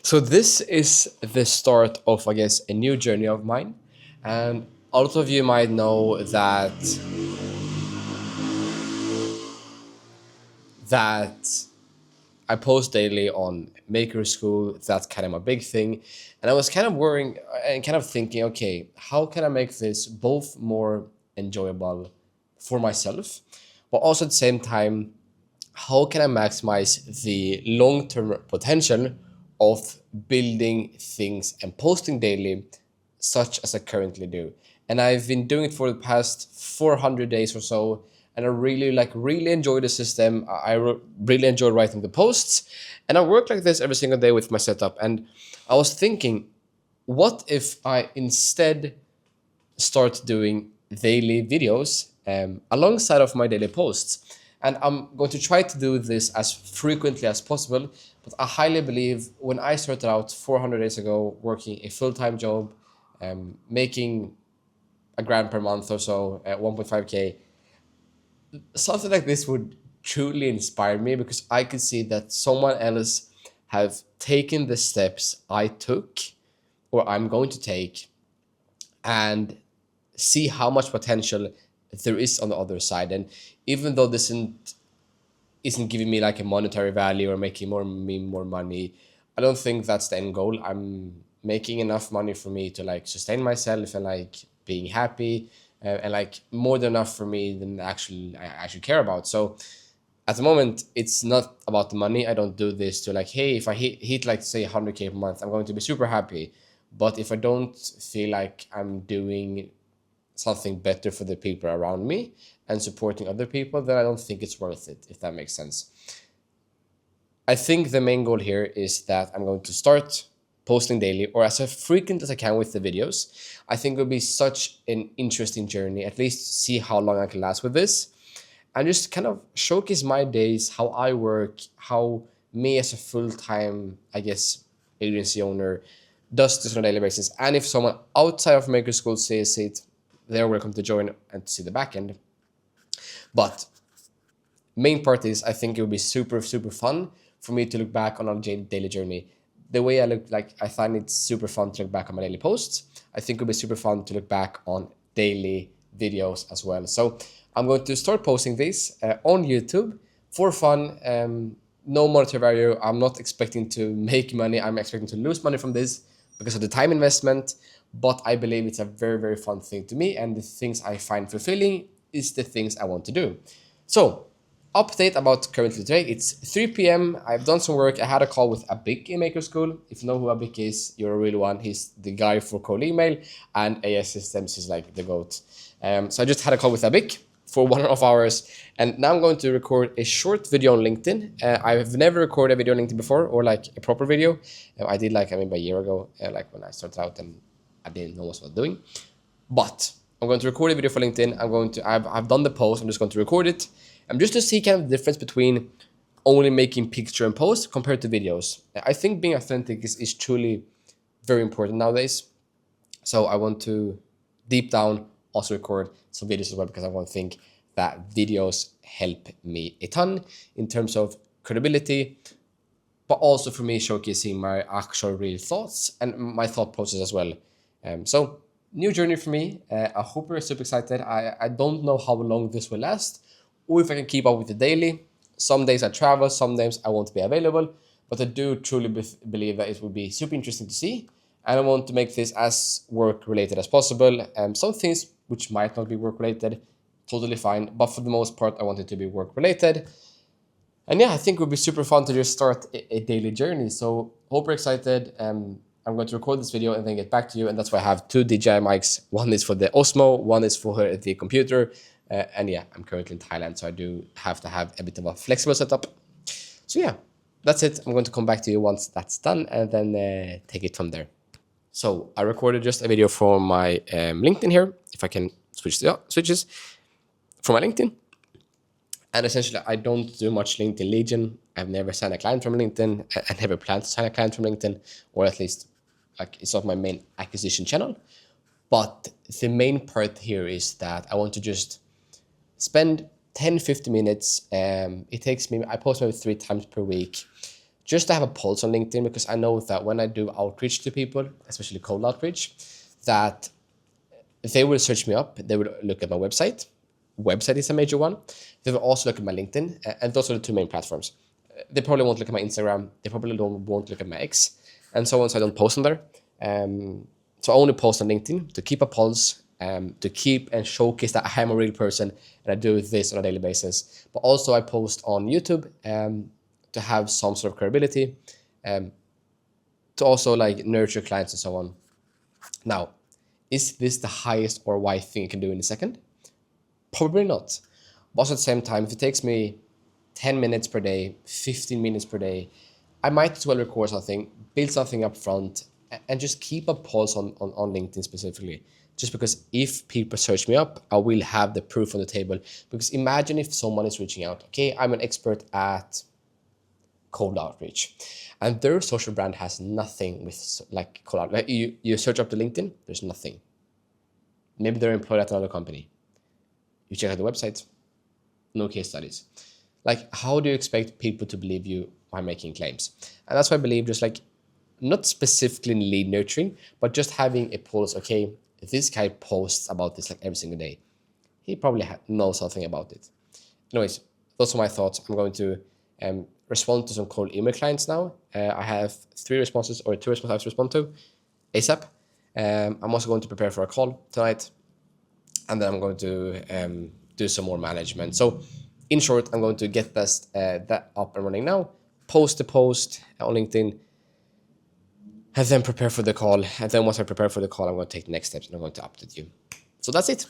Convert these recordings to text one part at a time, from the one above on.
So this is the start of, I guess, a new journey of mine. And a lot of you might know that I post daily on Maker School. That's kind of my big thing. And I was kind of worrying and kind of thinking, okay, how can I make this both more enjoyable for myself, but also at the same time, how can I maximize the long-term potential of building things and posting daily, such as I currently do. And I've been doing it for the past 400 days or so, and I really enjoy the system. Really enjoy writing the posts, and I work like this every single day with my setup. And I was thinking, what if I instead start doing daily videos alongside of my daily posts? And I'm going to try to do this as frequently as possible. But I highly believe when I started out 400 days ago, working a full-time job, making a grand per month or so at 1.5k, something like this would truly inspire me, because I could see that someone else have taken the steps I took or I'm going to take, and see how much potential there is on the other side. And even though this isn't giving me like a monetary value or making more money, I don't think that's the end goal. I'm making enough money for me to like sustain myself and like being happy, and like more than enough for me than actually I actually care about. So at the moment, it's not about the money. I don't do this to like, hey, if I hit like say 100k per month, I'm going to be super happy. But if I don't feel like I'm doing something better for the people around me and supporting other people, then I don't think it's worth it, if that makes sense. I think the main goal here is that I'm going to start posting daily or as frequent as I can with the videos. I think it will be such an interesting journey, at least see how long I can last with this, and just kind of showcase my days, how I work, how me as a full-time, I guess, agency owner does this on a daily basis. And if someone outside of Maker School says it, they're welcome to join and to see the back end. But main part is, I think it would be super fun for me to look back on our daily journey. The way I look, like, I find it super fun to look back on my daily posts. I think it would be super fun to look back on daily videos as well. So I'm going to start posting these on YouTube for fun. No monetary value. I'm not expecting to make money. I'm expecting to lose money from this because of the time investment. But I believe it's a very fun thing to me, and the things I find fulfilling is the things I want to do. So, update about currently today. It's 3 p.m. I've done some work. I had a call with Abik in Maker School. If you know who Abik is, you're a real one. He's the guy for cold email, and AS systems is like the GOAT. So I just had a call with Abik for 1.5 hours, and now I'm going to record a short video on LinkedIn. I've never recorded a video on LinkedIn before, or like a proper video. I did like, a year ago, like when I started out, and I didn't know what I was doing. But I'm going to record a video for LinkedIn. I've done the post. I'm just going to record it. Just to see kind of the difference between only making picture and post compared to videos. I think being authentic is truly very important nowadays. So I want to deep down also record some videos as well, because I want to think that videos help me a ton in terms of credibility, but also for me showcasing my actual real thoughts and my thought process as well. So new journey for me. I hope you're super excited. I don't know how long this will last, or if I can keep up with the daily. Some days I travel, some days I won't be available, but I do truly believe that it will be super interesting to see. And I want to make this as work related as possible. Some things which might not be work related, totally fine. But for the most part, I want it to be work related. And yeah, I think it would be super fun to just start a daily journey. So hope you're excited. I'm going to record this video and then get back to you. And that's why I have two DJI mics. One is for the Osmo, one is for the computer. And yeah, I'm currently in Thailand, so I do have to have a bit of a flexible setup. So yeah, that's it. I'm going to come back to you once that's done, and then take it from there. So I recorded just a video for my LinkedIn here. If I can switch the switches for my LinkedIn. And essentially, I don't do much LinkedIn Legion. I've never signed a client from LinkedIn. I never plan to sign a client from LinkedIn, or at least like it's not my main acquisition channel. But the main part here is that I want to just spend 10-15 minutes. It takes me, I post maybe 3 times per week, just to have a pulse on LinkedIn, because I know that when I do outreach to people, especially cold outreach, that they will search me up, they will look at my website. Website is a major one. They will also look at my LinkedIn, and those are the two main platforms. They probably won't look at my Instagram. They probably won't look at my X, and so on. So I don't post on there. So I only post on LinkedIn to keep a pulse, to keep and showcase that I am a real person and I do this on a daily basis. But also I post on YouTube to have some sort of credibility, to also like nurture clients and so on. Now, is this the highest ROI thing you can do in a second? Probably not. But also at the same time, if it takes me 10 minutes per day, 15 minutes per day, I might as well record something, build something up front, and just keep a pulse on LinkedIn specifically. Just because if people search me up, I will have the proof on the table. Because imagine if someone is reaching out, okay, I'm an expert at cold outreach, and their social brand has nothing with like cold outreach. Like you search up the LinkedIn, there's nothing. Maybe they're employed at another company. You check out the website, no case studies. Like, how do you expect people to believe you by making claims? And that's why I believe just like, not specifically in lead nurturing, but just having a pulse. Okay, if this guy posts about this like every single day, he probably knows something about it. Anyways, those are my thoughts. I'm going to respond to some cold email clients now. I have 3 responses or 2 responses I have to respond to ASAP. I'm also going to prepare for a call tonight, and then I'm going to do some more management. So in short, I'm going to get this, that up and running now, post the post on LinkedIn, and then prepare for the call. And then once I prepare for the call, I'm going to take the next steps and I'm going to update you. So that's it.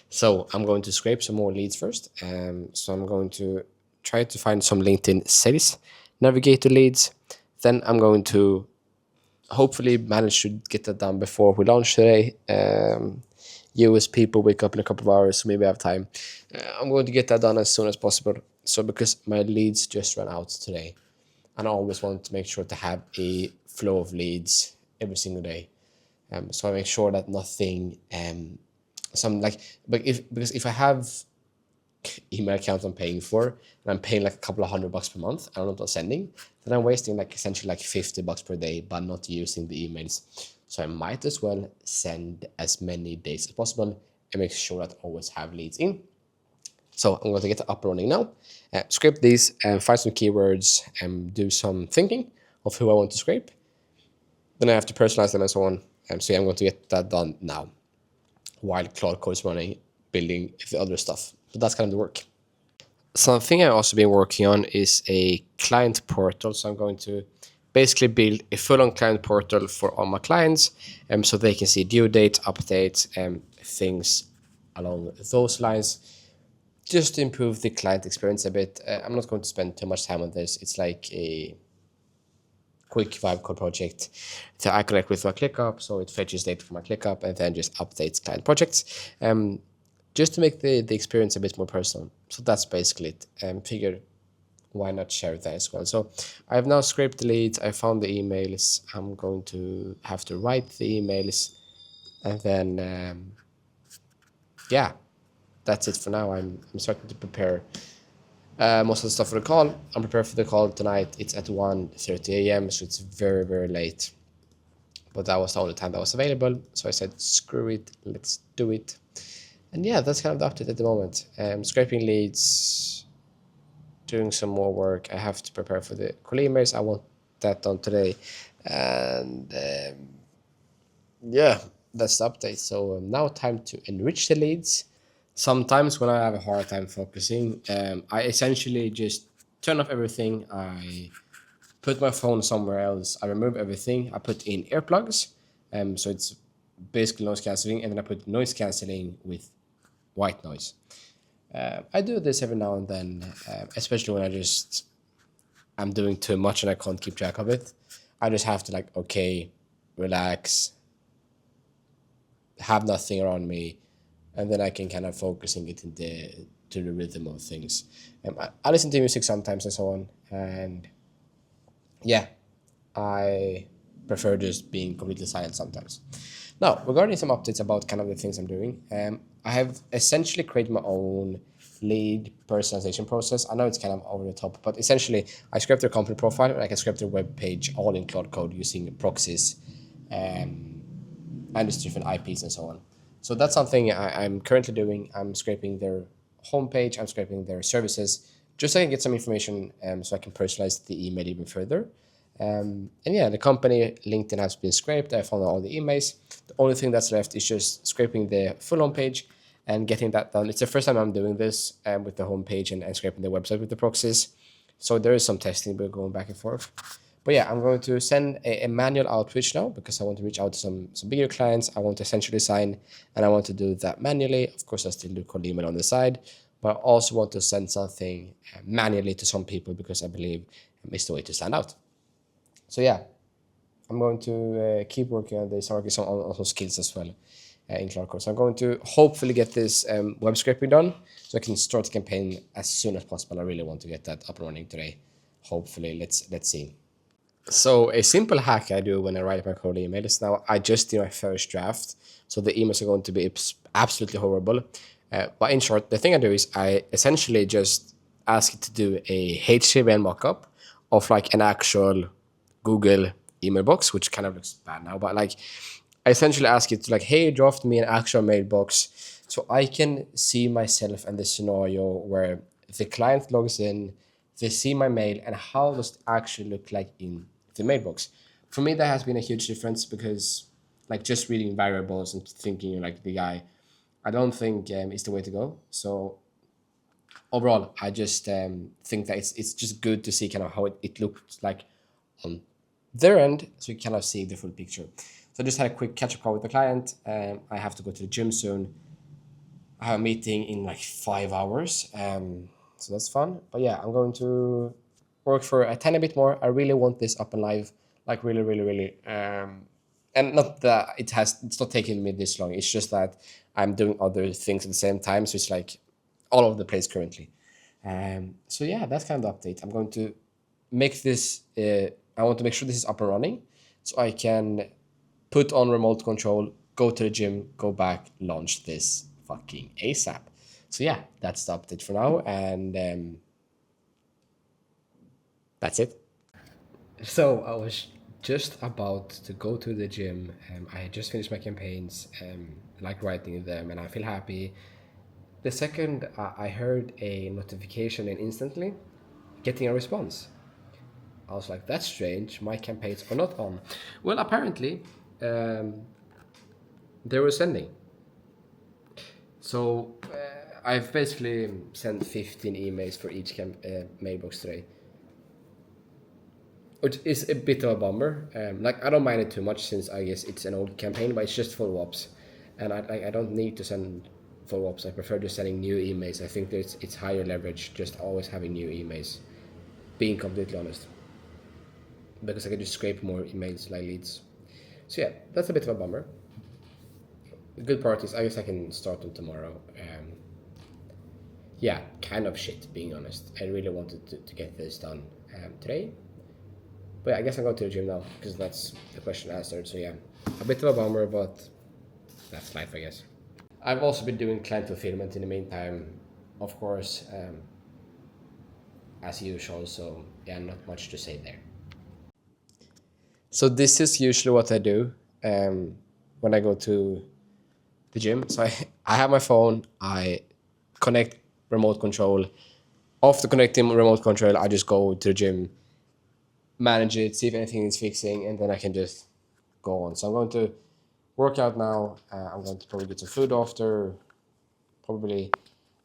So I'm going to scrape some more leads first. So I'm going to try to find some LinkedIn sales navigator leads. Then I'm going to hopefully manage to get that done before we launch today. US people wake up in a couple of hours, so maybe I have time. I'm going to get that done as soon as possible. So because my leads just ran out today, and I always want to make sure to have a flow of leads every single day. So I make sure that nothing, because if I have email accounts I'm paying for, and I'm paying like a couple of $100 per month, and I'm not sending, then I'm wasting like essentially like $50 per day, but not using the emails. So I might as well send as many days as possible and make sure that I always have leads in. So I'm going to get it up and running now. Scrape these and find some keywords and do some thinking of who I want to scrape. Then I have to personalize them and so on. So yeah, I'm going to get that done now while Cloud Code is running, building the other stuff. But that's kind of the work. Something I've also been working on is a client portal. So I'm going to basically build a full-on client portal for all my clients, so they can see due dates, updates, and things along those lines, just to improve the client experience a bit. I'm not going to spend too much time on this. It's like a quick vibe code project that I connect with my ClickUp, so it fetches data from my ClickUp and then just updates client projects, just to make the experience a bit more personal. So that's basically it. Figure why not share that as well. So I've now scraped the leads. I found the emails. I'm going to have to write the emails, and then yeah, that's it for now. I'm starting to prepare most of the stuff for the call. I'm prepared for the call tonight. It's at 1:30 a.m. so it's very, very late, but that was the only time that was available. So I said, screw it, let's do it. And yeah, that's kind of the update at the moment. Scraping leads, doing some more work. I have to prepare for the call emails. I want that done today. And yeah, that's the update. So now time to enrich the leads. Sometimes when I have a hard time focusing, I essentially just turn off everything. I put my phone somewhere else. I remove everything. I put in earplugs. So it's basically noise cancelling. And then I put noise cancelling with white noise. I do this every now and then, especially when I'm doing too much and I can't keep track of it. I just have to like, okay, relax, have nothing around me, and then I can kind of focus and get to the rhythm of things. I listen to music sometimes and so on, and yeah, I prefer just being completely silent sometimes. Now, regarding some updates about kind of the things I'm doing, I have essentially created my own lead personalization process. I know it's kind of over the top, but essentially, I script their company profile and I can script their web page all in Cloud Code using proxies, and just different IPs and so on. So that's something I'm currently doing. I'm scraping their homepage, I'm scraping their services, just so I can get some information, so I can personalize the email even further. And yeah, the company LinkedIn has been scraped. I found all the emails. The only thing that's left is just scraping the full homepage and getting that done. It's the first time I'm doing this, with the homepage and scraping the website with the proxies. So there is some testing, but going back and forth. But yeah, I'm going to send a manual outreach now because I want to reach out to some bigger clients. I want to essentially sign, and I want to do that manually. Of course, I still do cold email on the side, but I also want to send something manually to some people because I believe it's the way to stand out. So yeah, I'm going to keep working on this, working on some skills as well in Cloud Code. So I'm going to hopefully get this web scraping done so I can start the campaign as soon as possible. I really want to get that up and running today. Hopefully, let's see. So a simple hack I do when I write my code email is now I just do my first draft. So the emails are going to be absolutely horrible. But in short, the thing I do is I essentially just ask it to do a HTML mockup of like an actual Google email box, which kind of looks bad now, but like I essentially ask it to like, hey, draft me an actual mailbox so I can see myself and the scenario where the client logs in, they see my mail, and how does it actually look like in the mailbox. For me, that has been a huge difference because like just reading variables and thinking like the guy, I don't think is the way to go. So overall, I just think that it's just good to see kind of how it looks like on their end, so you kind of see the full picture. So I just had a quick catch-up call with the client. I have to go to the gym soon. I have a meeting in like 5 hours, so that's fun. But yeah, I'm going to work for a tiny bit more. I really want this up and live, like really, really, really. And not that it's not taking me this long. It's just that I'm doing other things at the same time, so it's like all over the place currently. So yeah, that's kind of the update. I'm going to make this. I want to make sure this is up and running, so I can put on remote control, go to the gym, go back, launch this fucking ASAP. So yeah, that's the update for now, and that's it. So I was just about to go to the gym. I had just finished my campaigns, like writing them, and I feel happy. The second I heard a notification and instantly getting a response. I was like, that's strange. My campaigns are not on. Well, apparently, um, they were sending. So I've basically sent 15 emails for each mailbox today, which is a bit of a bummer. Like I don't mind it too much since I guess it's an old campaign, but it's just follow-ups, and I don't need to send follow-ups. I prefer just sending new emails. I think that it's higher leverage just always having new emails. Being completely honest, because I can just scrape more emails like leads. So yeah, that's a bit of a bummer. The good part is I guess I can start them tomorrow. Yeah, kind of shit, being honest. I really wanted to get this done today. But yeah, I guess I'll go to the gym now because that's the question answered. So yeah, a bit of a bummer, but that's life, I guess. I've also been doing client fulfillment in the meantime, of course, as usual. So yeah, not much to say there. So this is usually what I do when I go to the gym. So I have my phone, I connect remote control. After connecting remote control, I just go to the gym, manage it, see if anything is fixing, and then I can just go on. So I'm going to work out now. I'm going to probably get some food after, probably,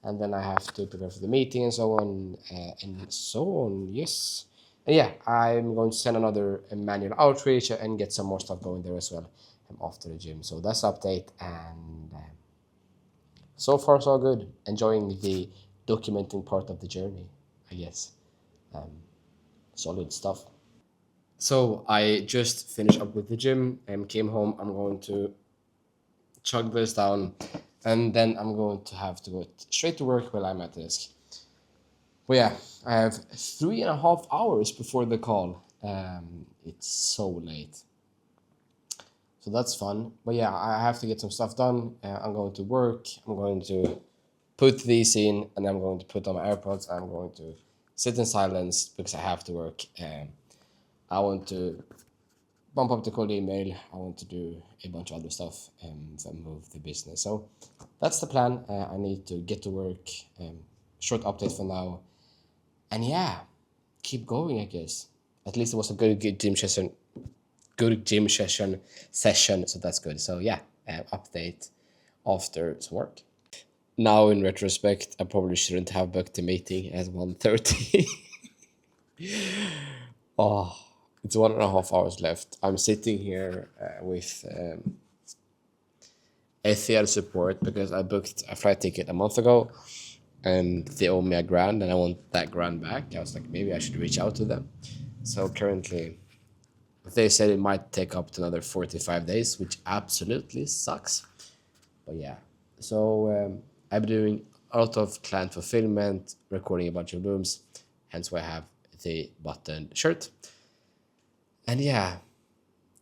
and then I have to prepare for the meeting and so on, and so on. Yes. And yeah, I'm going to send another manual outreach and get some more stuff going there as well after the gym. So that's the update, and so far so good. Enjoying the documenting part of the journey, I guess. Solid stuff. So I just finished up with the gym and came home. I'm going to chug this down, and then I'm going to have to go straight to work while I'm at the desk. But yeah, I have 3.5 hours before the call. It's so late. So that's fun. But yeah, I have to get some stuff done. I'm going to work. I'm going to put these in, and I'm going to put on my AirPods. I'm going to sit in silence because I have to work. I want to bump up the cold email. I want to do a bunch of other stuff and move the business. So that's the plan. I need to get to work. Short update for now. And yeah, keep going, I guess. At least it was a good gym session. Good gym session. So that's good. So yeah, update after some work. Now in retrospect, I probably shouldn't have booked the meeting at 1:30. Oh, it's 1.5 hours left. I'm sitting here with ACL support because I booked a flight ticket a month ago and they owe me $1,000 and I want that grand back. I was like, maybe I should reach out to them. So currently, they said it might take up to another 45 days, which absolutely sucks. But yeah, so I'm doing a lot of client fulfillment, recording a bunch of rooms, hence why I have the buttoned shirt. And yeah,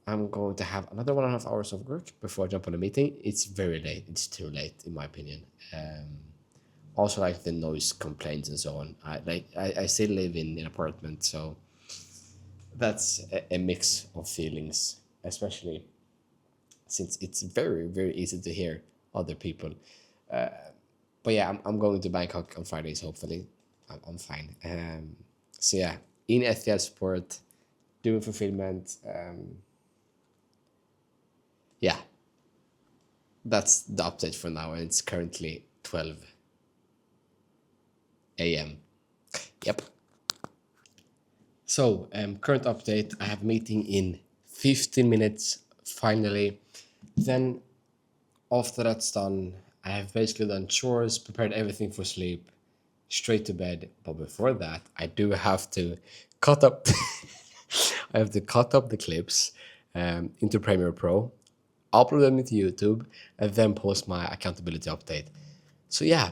I'm going to have another 1.5 hours of work before I jump on a meeting. It's very late. It's too late, in my opinion. Also, like the noise complaints and so on. I still live in an apartment, so that's a mix of feelings, especially since it's very, very easy to hear other people. But yeah, I'm going to Bangkok on Fridays, hopefully. I'm fine. So yeah, in FTL support, doing fulfillment. Yeah, that's the update for now, and it's currently 12 a.m. Yep. So, current update, I have a meeting in 15 minutes, finally. Then, after that's done, I have basically done chores, prepared everything for sleep, straight to bed. But before that, I do have to cut up. I have to cut up the clips into Premiere Pro, upload them into YouTube, and then post my accountability update. So yeah,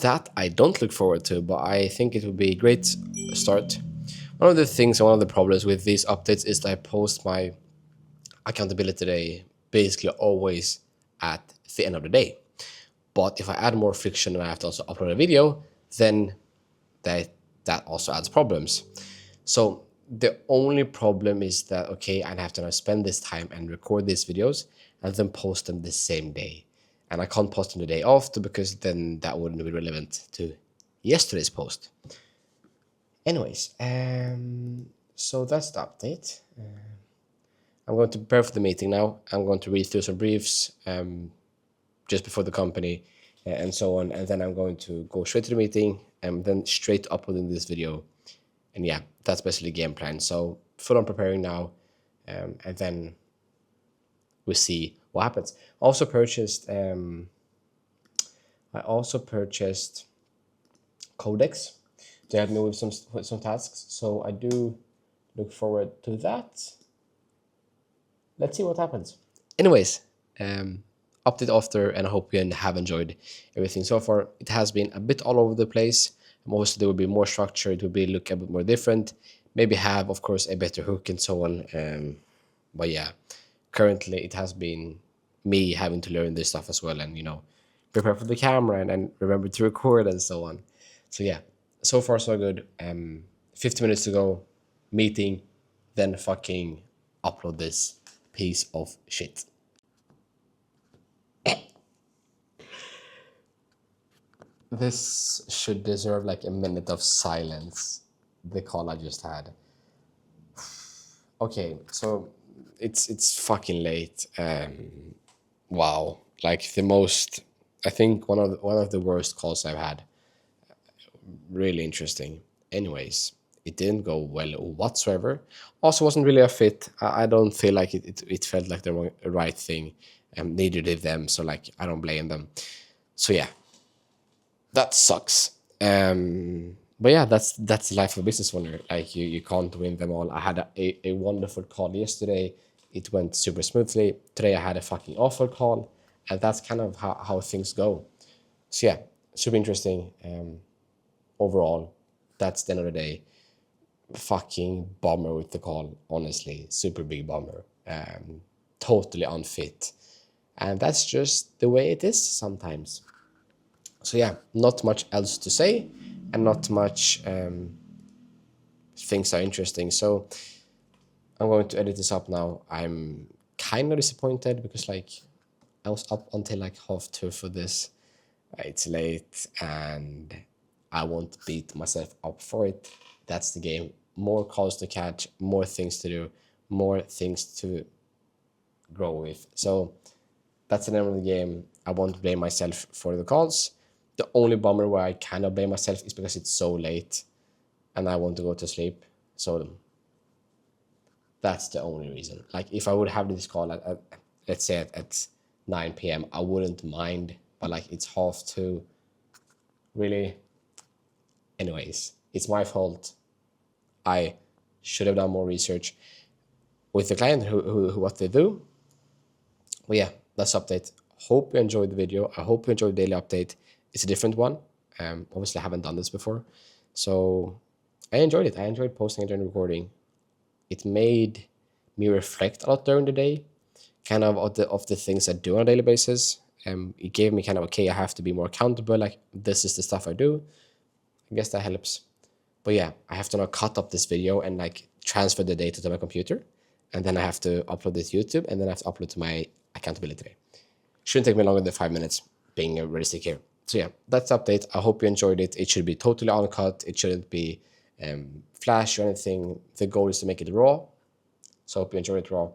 that I don't look forward to, but I think it would be a great start. One of the things, one of the problems with these updates is that I post my accountability day basically always at the end of the day. But if I add more friction and I have to also upload a video, then that also adds problems. So the only problem is that, okay, I have to now spend this time and record these videos and then post them the same day. And I can't post them the day after because then that wouldn't be relevant to yesterday's post. Anyways, so that's the update. I'm going to prepare for the meeting now. I'm going to read through some briefs just before the company and so on. And then I'm going to go straight to the meeting and then straight uploading this video. And yeah, that's basically the game plan. So full on preparing now, and then we see what happens. Also purchased. I also purchased Codex to help me with some tasks. So I do look forward to that. Let's see what happens. Anyways, update after, and I hope you have enjoyed everything so far. It has been a bit all over the place. Mostly there will be more structure. It will be look a bit more different. Maybe have, of course, a better hook and so on. But yeah, currently it has been me having to learn this stuff as well, and prepare for the camera and remember to record and so on. So yeah, so far so good. 50 minutes to go, meeting, then fucking upload this piece of shit. This should deserve like a minute of silence. The call I just had. Okay, so it's fucking late. Wow, like the most. I think one of the worst calls I've had. Really interesting. Anyways, it didn't go well whatsoever. Also, wasn't really a fit. I don't feel like it felt like the right thing. Neither did them. So like I don't blame them. So yeah, that sucks. But yeah, that's the life of a business owner. Like you can't win them all. I had a wonderful call yesterday. It went super smoothly. Today I had a fucking awful call, and that's kind of how things go. So yeah, super interesting. Overall, that's the end of the day. Fucking bummer with the call, honestly, super big bummer. totally unfit. And that's just the way it is sometimes. So yeah, not much else to say, and not much things are interesting. So I'm going to edit this up now. I'm kind of disappointed because like I was up until like 2:30 for this. It's late and I won't beat myself up for it. That's the game. More calls to catch, more things to do, more things to grow with. So that's the name of the game. I won't blame myself for the calls. The only bummer where I kind of blame myself is because it's so late and I want to go to sleep. So that's the only reason. Like if I would have this call at let's say at 9 p.m., I wouldn't mind. But like it's 2:30. Really? Anyways, it's my fault. I should have done more research with the client, who what they do. But yeah, that's update. Hope you enjoyed the video. I hope you enjoyed the daily update. It's a different one. Obviously, I haven't done this before. So I enjoyed it. I enjoyed posting it and recording. It made me reflect a lot during the day, kind of the things I do on a daily basis. It gave me kind of, okay, I have to be more accountable. Like, this is the stuff I do. I guess that helps. But yeah, I have to now cut up this video and like transfer the data to my computer. And then I have to upload it to YouTube, and then I have to upload to my accountability day. Shouldn't take me longer than 5 minutes, being realistic here. So yeah, that's the update. I hope you enjoyed it. It should be totally uncut. It shouldn't be flash or anything. The goal is to make it raw. So I hope you enjoyed it raw.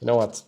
You know what?